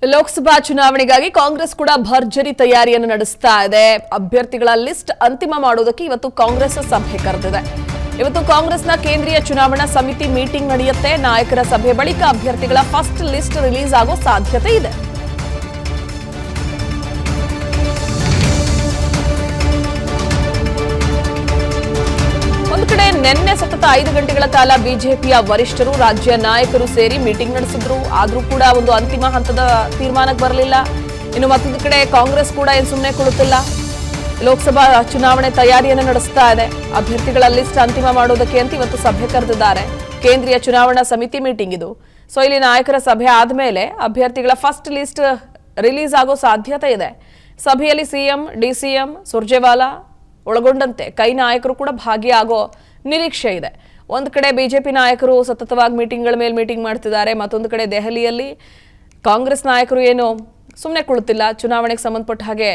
ಲೋಕಸಭಾ ಚುನಾವಣೆಗಾಗಿ ಕಾಂಗ್ರೆಸ್ ಕೂಡ ಭರ್ಜರಿ ತಯಾರಿಯನ್ನು ನಡೆಸ್ತಾ ಇದೆ. ಅಭ್ಯರ್ಥಿಗಳ ಲಿಸ್ಟ್ ಅಂತಿಮ ಮಾಡೋದಕ್ಕೆ ಇವತ್ತು ಕಾಂಗ್ರೆಸ್ ಸಭೆ ಕರೆದಿದೆ. ಇವತ್ತು ಕಾಂಗ್ರೆಸ್ನ ಕೇಂದ್ರೀಯ ಚುನಾವಣಾ ಸಮಿತಿ ಮೀಟಿಂಗ್ ನಡೆಯುತ್ತೆ. ನಾಯಕರ ಸಭೆ ಬಳಿಕ ಅಭ್ಯರ್ಥಿಗಳ ಫಸ್ಟ್ ಲಿಸ್ಟ್ ರಿಲೀಸ್ ಆಗೋ ಸಾಧ್ಯತೆ ಇದೆ. ನಿನ್ನೆ ಸತತ 5 ಗಂಟೆಗಳ ಕಾಲ ಬಿಜೆಪಿಯ ವರಿಷ್ಠರು ರಾಜ್ಯ ನಾಯಕರು ಸೇರಿ ಮೀಟಿಂಗ್ ನಡೆಸಿದ್ರು. ಆದ್ರೂ ಕೂಡ ಒಂದು ಅಂತಿಮ ಹಂತದ ತೀರ್ಮಾನಕ್ಕೆ ಬರಲಿಲ್ಲ. ಇನ್ನು ಮತ್ತೊಂದು ಕಡೆ ಕಾಂಗ್ರೆಸ್ ಕೂಡ ಏನು ಸುಮ್ಮನೆ ಕೊಡುತ್ತಿಲ್ಲ. ಲೋಕಸಭಾ ಚುನಾವಣೆ ತಯಾರಿಯನ್ನು ನಡೆಸ್ತಾ ಇದೆ. ಅಭ್ಯರ್ಥಿಗಳ ಲಿಸ್ಟ್ ಅಂತಿಮ ಮಾಡೋದಕ್ಕೆ ಅಂತ ಇವತ್ತು ಸಭೆ ಕರೆದಿದ್ದಾರೆ. ಕೇಂದ್ರೀಯ ಚುನಾವಣಾ ಸಮಿತಿ ಮೀಟಿಂಗ್ ಇದು. ಸೊ ಇಲ್ಲಿ ನಾಯಕರ ಸಭೆ ಆದ್ಮೇಲೆ ಅಭ್ಯರ್ಥಿಗಳ ಫಸ್ಟ್ ಲಿಸ್ಟ್ ರಿಲೀಸ್ ಆಗೋ ಸಾಧ್ಯತೆ ಇದೆ. ಸಭೆಯಲ್ಲಿ ಸಿಎಂ, ಡಿಸಿಎಂ, ಸುರ್ಜೇವಾಲಾ ಒಳಗೊಂಡಂತೆ ಕೈ ನಾಯಕರು ಕೂಡ ಭಾಗಿಯಾಗೋ ನಿರೀಕ್ಷೆ ಇದೆ. ಒಂದು ಕಡೆ ಬಿಜೆಪಿ ನಾಯಕರು ಸತತವಾಗಿ ಮೀಟಿಂಗ್ಗಳ ಮೇಲೆ ಮೀಟಿಂಗ್ ಮಾಡ್ತಿದ್ದಾರೆ. ಮತ್ತೊಂದು ಕಡೆ ದೆಹಲಿಯಲ್ಲಿ ಕಾಂಗ್ರೆಸ್ ನಾಯಕರು ಏನು ಸುಮ್ಮನೆ ಕುಳಿತಿಲ್ಲ. ಚುನಾವಣೆಗೆ ಸಂಬಂಧಪಟ್ಟ ಹಾಗೆ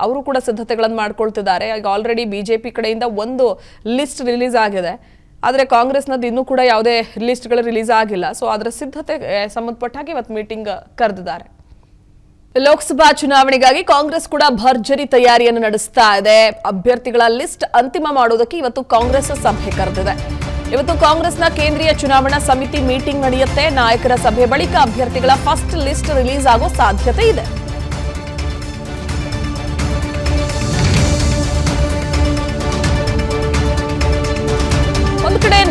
ಅವರು ಕೂಡ ಸಿದ್ಧತೆಗಳನ್ನು ಮಾಡ್ಕೊಳ್ತಿದ್ದಾರೆ. ಈಗ ಆಲ್ರೆಡಿ ಬಿಜೆಪಿ ಕಡೆಯಿಂದ ಒಂದು ಲಿಸ್ಟ್ ರಿಲೀಸ್ ಆಗಿದೆ. ಆದರೆ ಕಾಂಗ್ರೆಸ್ನದ್ದು ಇನ್ನೂ ಕೂಡ ಯಾವುದೇ ಲಿಸ್ಟ್ಗಳು ರಿಲೀಸ್ ಆಗಿಲ್ಲ. ಸೊ ಅದರ ಸಿದ್ಧತೆಗೆ ಸಂಬಂಧಪಟ್ಟ ಹಾಗೆ ಇವತ್ತು ಮೀಟಿಂಗ್ ಕರೆದಿದ್ದಾರೆ. ಲೋಕಸಭಾ ಚುನಾವಣೆಗಾಗಿ ಕಾಂಗ್ರೆಸ್ ಕೂಡ ಭರ್ಜರಿ ತಯಾರಿಯನ್ನು ನಡೆಸ್ತಾ ಇದೆ. ಅಭ್ಯರ್ಥಿಗಳ ಲಿಸ್ಟ್ ಅಂತಿಮ ಮಾಡೋದಕ್ಕೆ ಇವತ್ತು ಕಾಂಗ್ರೆಸ್ ಸಭೆ ಕರೆದಿದೆ. ಇವತ್ತು ಕಾಂಗ್ರೆಸ್ನ ಕೇಂದ್ರೀಯ ಚುನಾವಣಾ ಸಮಿತಿ ಮೀಟಿಂಗ್ ನಡೆಯುತ್ತೆ. ನಾಯಕರ ಸಭೆ ಬಳಿಕ ಅಭ್ಯರ್ಥಿಗಳ ಫಸ್ಟ್ ಲಿಸ್ಟ್ ರಿಲೀಸ್ ಆಗೋ ಸಾಧ್ಯತೆ ಇದೆ.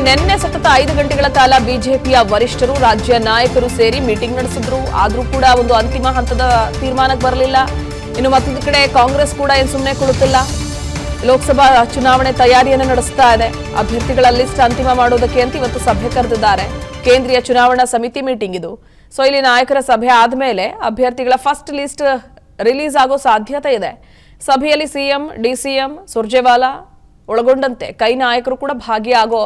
ನಿನ್ನೆ ಸತತ 5 ಗಂಟೆಗಳ ಕಾಲ ಬಿಜೆಪಿಯ ವರಿಷ್ಠರು ರಾಜ್ಯ ನಾಯಕರು ಸೇರಿ ಮೀಟಿಂಗ್ ನಡೆಸಿದ್ರು. ಆದ್ರೂ ಕೂಡ ಒಂದು ಅಂತಿಮ ಹಂತದ ತೀರ್ಮಾನಕ್ಕೆ ಬರಲಿಲ್ಲ. ಇನ್ನು ಮತ್ತೊಂದು ಕಡೆ ಕಾಂಗ್ರೆಸ್ ಕೂಡ ಏನು ಸುಮ್ಮನೆ ಕೊಡುತ್ತಿಲ್ಲ. ಲೋಕಸಭಾ ಚುನಾವಣೆ ತಯಾರಿಯನ್ನು ನಡೆಸ್ತಾ ಇದೆ. ಅಭ್ಯರ್ಥಿಗಳ ಲಿಸ್ಟ್ ಅಂತಿಮ ಮಾಡೋದಕ್ಕೆ ಅಂತ ಇವತ್ತು ಸಭೆ ಕರೆದಿದ್ದಾರೆ. ಕೇಂದ್ರೀಯ ಚುನಾವಣಾ ಸಮಿತಿ ಮೀಟಿಂಗ್ ಇದು. ಸೊ ಇಲ್ಲಿ ನಾಯಕರ ಸಭೆ ಆದ್ಮೇಲೆ ಅಭ್ಯರ್ಥಿಗಳ ಫಸ್ಟ್ ಲಿಸ್ಟ್ ರಿಲೀಸ್ ಆಗೋ ಸಾಧ್ಯತೆ ಇದೆ. ಸಭೆಯಲ್ಲಿ ಸಿಎಂ, ಡಿಸಿಎಂ, ಸುರ್ಜೇವಾಲಾ ಒಳಗೊಂಡಂತೆ ಕೈ ನಾಯಕರು ಕೂಡ ಭಾಗಿಯಾಗೋ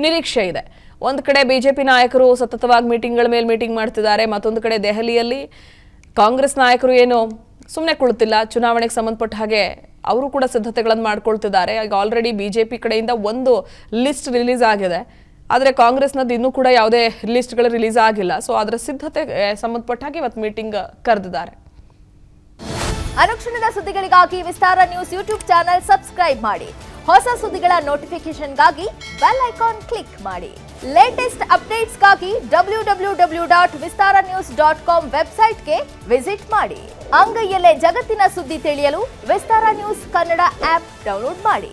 ನಿರೀಕ್ಷೆ ಇದೆ. ಒಂದು ಕಡೆ ಬಿಜೆಪಿ ನಾಯಕರು ಸತತವಾಗಿ ಮೀಟಿಂಗ್ಗಳ ಮೇಲೆ ಮೀಟಿಂಗ್ ಮಾಡ್ತಿದ್ದಾರೆ. ಮತ್ತೊಂದು ಕಡೆ ದೆಹಲಿಯಲ್ಲಿ ಕಾಂಗ್ರೆಸ್ ನಾಯಕರು ಏನು ಸುಮ್ಮನೆ ಕುಳಿತಿಲ್ಲ. ಚುನಾವಣೆಗೆ ಸಂಬಂಧಪಟ್ಟ ಹಾಗೆ ಅವರು ಕೂಡ ಸಿದ್ಧತೆಗಳನ್ನು ಮಾಡ್ಕೊಳ್ತಿದ್ದಾರೆ. ಈಗ ಆಲ್ರೆಡಿ ಬಿಜೆಪಿ ಕಡೆಯಿಂದ ಒಂದು ಲಿಸ್ಟ್ ರಿಲೀಸ್ ಆಗಿದೆ. ಆದರೆ ಕಾಂಗ್ರೆಸ್ನದ್ದು ಇನ್ನೂ ಕೂಡ ಯಾವುದೇ ಲಿಸ್ಟ್ಗಳು ರಿಲೀಸ್ ಆಗಿಲ್ಲ. ಸೊ ಅದರ ಸಿದ್ಧತೆಗೆ ಸಂಬಂಧಪಟ್ಟ ಹಾಗೆ ಇವತ್ತು ಮೀಟಿಂಗ್ ಕರೆದಿದ್ದಾರೆ. ಅನುಕ್ಷಣದ ಸುದ್ದಿಗಳಿಗಾಗಿ ವಿಸ್ತಾರ ನ್ಯೂಸ್ ಯೂಟ್ಯೂಬ್ ಚಾನೆಲ್ ಸಬ್ಸ್ಕ್ರೈಬ್ ಮಾಡಿ. ಹೊಸ ಸುದ್ದಿಗಳ ನೋಟಿಫಿಕೇಶನ್ಗಾಗಿ ಬೆಲ್ ಐಕಾನ್ ಕ್ಲಿಕ್ ಮಾಡಿ. ಲೇಟೆಸ್ಟ್ ಅಪ್ಡೇಟ್ಸ್ಗಾಗಿ www.vistaranews.com ವೆಬ್ಸೈಟ್ಗೆ ವಿಸಿಟ್ ಮಾಡಿ. ಅಂಗೈಯಲ್ಲೇ ಜಗತ್ತಿನ ಸುದ್ದಿ ತಿಳಿಯಲು ವಿಸ್ತಾರ ನ್ಯೂಸ್ ಕನ್ನಡ ಆಪ್ ಡೌನ್ಲೋಡ್ ಮಾಡಿ.